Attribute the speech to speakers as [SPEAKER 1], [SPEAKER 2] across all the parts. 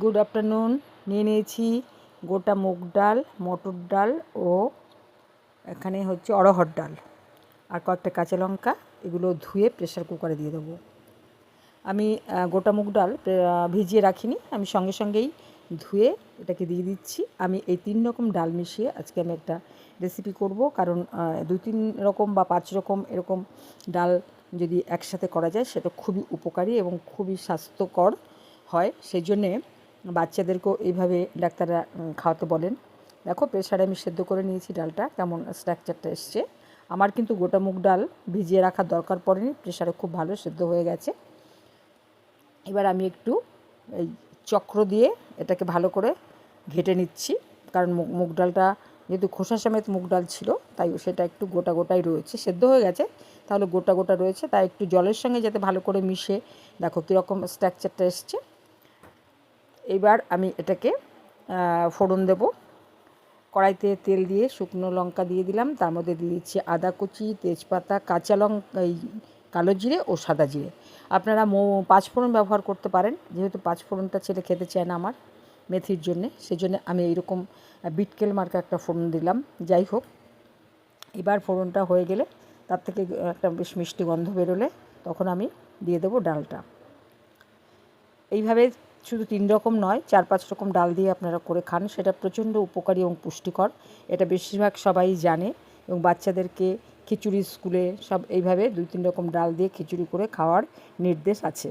[SPEAKER 1] Good afternoon. নিয়ে নিয়েছি গোটা মুগ ডাল, মটর ডাল ও এখানে হচ্ছে অড়হর ডাল আর কয়েকটা কাঁচা লঙ্কা। এগুলো ধুয়ে প্রেসার কুকারে দিয়ে দেবো। আমি গোটা মুগ ডাল ভিজিয়ে রাখিনি, আমি সঙ্গে সঙ্গেই ধুয়ে এটাকে দিয়ে দিচ্ছি। আমি এই 3 রকম ডাল মিশিয়ে আজকে আমি একটা রেসিপি করব, কারণ 2-3 রকম বা 5 রকম এরকম ডাল যদি একসাথে করা যায় সেটা খুবই উপকারী এবং খুবই স্বাস্থ্যকর হয়। সেই জন্যে বাচ্চাদেরকেও এইভাবে ডাক্তাররা খাওয়াতে বলেন। দেখো প্রেসারে আমি সেদ্ধ করে নিয়েছি ডালটা, কেমন স্ট্রাকচারটা এসছে। আমার কিন্তু গোটা মুগ ডাল ভিজিয়ে রাখার দরকার পড়েনি, প্রেসারে খুব ভালো সেদ্ধ হয়ে গেছে। এবার আমি একটু এই চক্র দিয়ে এটাকে ভালো করে ঘেটে নিচ্ছি, কারণ মুগ ডালটা যেহেতু খোসা সমেত মুগ ডাল ছিল, তাই সেটা একটু গোটা গোটাই রয়েছে। সেদ্ধ হয়ে গেছে তাহলে গোটা গোটা রয়েছে, তাই একটু জলের সঙ্গে যাতে ভালো করে মিশে, দেখো কীরকম স্ট্রাকচারটা এসছে। এবার আমি এটাকে ফোড়ন দেব। কড়াইতে তেল দিয়ে শুকনো লঙ্কা দিয়ে দিলাম, তার মধ্যে দিয়ে দিচ্ছি আদা কুচি, তেজপাতা, কাঁচা লঙ্কা, এই কালো জিরে ও সাদা জিরে। আপনারা পাঁচফোড়ন ব্যবহার করতে পারেন, যেহেতু পাঁচফোড়নটা ছেলে খেতে চায় না আমার মেথির জন্যে, সেই জন্য আমি এইরকম বিটকেল মার্কা একটা ফোড়ন দিলাম। যাই হোক, এবার ফোড়নটা হয়ে গেলে তার থেকে একটা বেশ মিষ্টি গন্ধ বেরোলে তখন আমি দিয়ে দেবো ডালটা। এইভাবে শুধু 3 রকম নয়, 4-5 রকম ডাল দিয়ে আপনারা করে খান, সেটা প্রচণ্ড উপকারী এবং পুষ্টিকর। এটা বেশিরভাগ সবাই জানে, এবং বাচ্চাদেরকে খিচুড়ি স্কুলে সব এইভাবে 2-3 রকম ডাল দিয়ে খিচুড়ি করে খাওয়ার নির্দেশ আছে।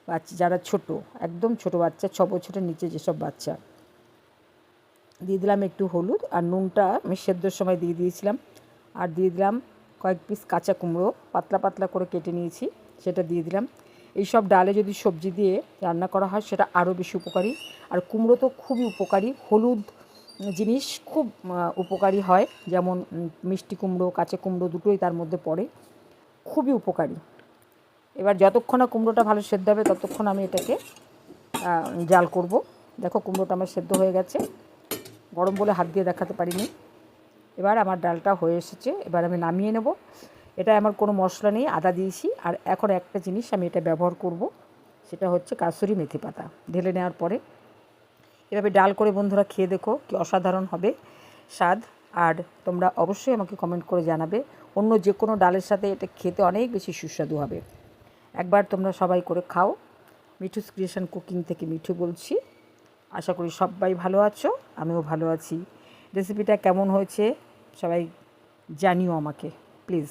[SPEAKER 1] বাচ্চা যারা ছোট, একদম ছোট বাচ্চা, 6 বছরের নিচে যেসব বাচ্চা। দিয়ে দিলাম একটু হলুদ, আর নুনটা আমি সেদ্ধর সময় দিয়ে দিয়েছিলাম। আর দিয়ে দিলাম কয়েক পিস কাঁচা কুমড়ো, পাতলা পাতলা করে কেটে নিয়েছি, সেটা দিয়ে দিলাম। এই সব ডালে যদি সবজি দিয়ে রান্না করা হয় সেটা আরও বেশি উপকারী। আর কুমড়ো তো খুবই উপকারী, হলুদ জিনিস খুব উপকারী হয়, যেমন মিষ্টি কুমড়ো, কাঁচা কুমড়ো দুটোই তার মধ্যে পড়ে, খুবই উপকারী। এবার যতক্ষণ না কুমড়োটা ভালো সেদ্ধ হবে ততক্ষণ আমি এটাকে জাল করব। দেখো কুমড়োটা আমার সেদ্ধ হয়ে গেছে, গরম বলে হাত দিয়ে দেখাতে পারিনি। এবার আমার ডালটা হয়ে এসেছে, এবার আমি নামিয়ে নেব। এটা আমার কোনো মশলা নেই, আদা দিয়েছি। আর এখন একটা জিনিস আমি এটা ব্যবহার করব, সেটা হচ্ছে কাসুরি মেথি পাতা। ঢেলে নেওয়ার পরে এভাবে ডাল করে বন্ধুরা খেয়ে দেখো, কি অসাধারণ হবে স্বাদ। আর তোমরা অবশ্যই আমাকে কমেন্ট করে জানাবে অন্য যে কোনো ডালের সাথে এটা খেতে অনেক বেশি সুস্বাদু হবে। একবার তোমরা সবাই করে খাও। মিঠুস ক্রিয়েশন কুকিং থেকে মিঠু বলছি। আশা করি সবাই ভালো আছো, আমিও ভালো আছি। রেসিপিটা কেমন হয়েছে সবাই জানিও আমাকে প্লিজ।